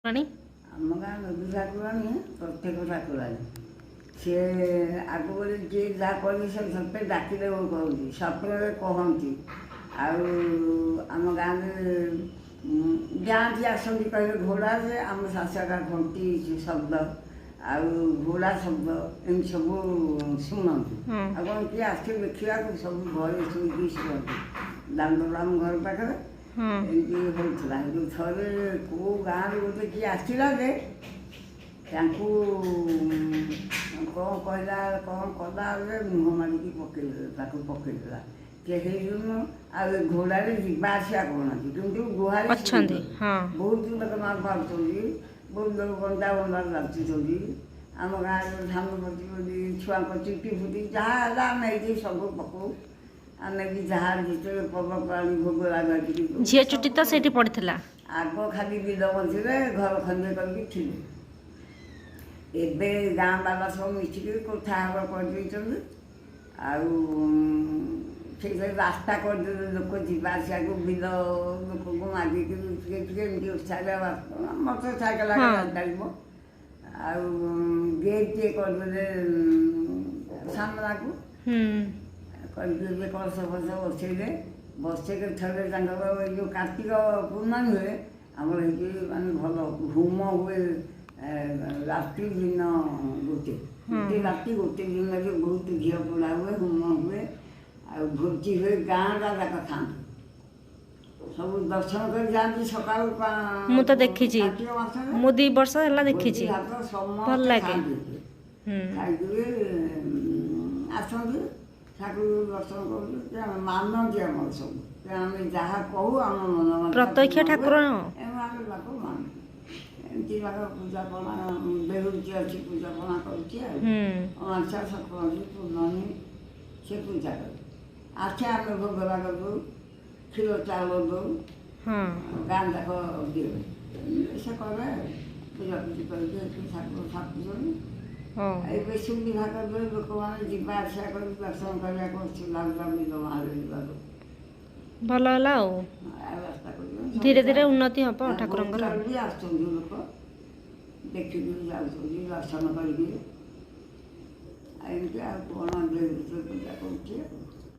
रानी आम गाँ नदी ठाकुराणी प्रत्येक ठाकुराणी सी आग बोले जी जहाँ कह सत्य डाकिले कहती स्वप्न कहती आम गाँव जाती आसती कहे घोड़ा से आम शाशा घंटी शब्द घोड़ा शब्द एम सब शुणती कौन किए आस देखा सब घर शुणी शुणती दाम घर पाखे एमती होता थे कौ गाँव गोटे किए आसला जे कौन कहला कौन कला मुह मारिकी पकईदेला कहीं आ घोड़ा जावासिया करना कि गुहार बहुत लोक मार पार्टी बहुत लोग बंदा बंदा जाचुंट आम गाँव धान पति छुआ चुटी फुटी जहाँ आम ये सब पकाऊ आम भी जहाँ जिते पर्वकाली भोग लगे झील चुटी तो से पड़ा आग खाली बिल मझे घर खंडे करके थिले एबे गाँ बाला सब मिसिक कोठा घर कर रास्ता करदे लोक जावासिया को बिल लोक को मागिक उत्साह मोटर साइकेल चलो गेट टे करदे सामना को करके कलश फलश बसैले बसैके थे जो कार्तिक पूर्णमी हुए आमर माने भल होम हुए राति दिन गोटे राति गोटे दिन बहुत घी पोड़ा हुए होम हुए आ भोजी हुए गाँव जाक था सब दर्शन कर जाती सका मु तो देखी मु 2 वर्ष है देखी भल लगे आसती ठाकुर दर्शन कर मानती आम सब आम जहाँ कहू आम मन प्रत्यक्ष ठाकुर एमती पूजा पना बेहुची अच्छी पूजा पना करमाशा संक्रांति पूर्णमी से पूजा कर आसे आम भोग राग दो क्षीर चाउल दो गाँ जाक दिए से करे पूजा पूजी करके ठाकुर छापुन ये सुविधा कर लोक मैंने जावासिया कर दर्शन करने भल धीरे धीरे उन्नति हम ठाकुर आस लोक देखी दर्शन करके कौन पूजा कर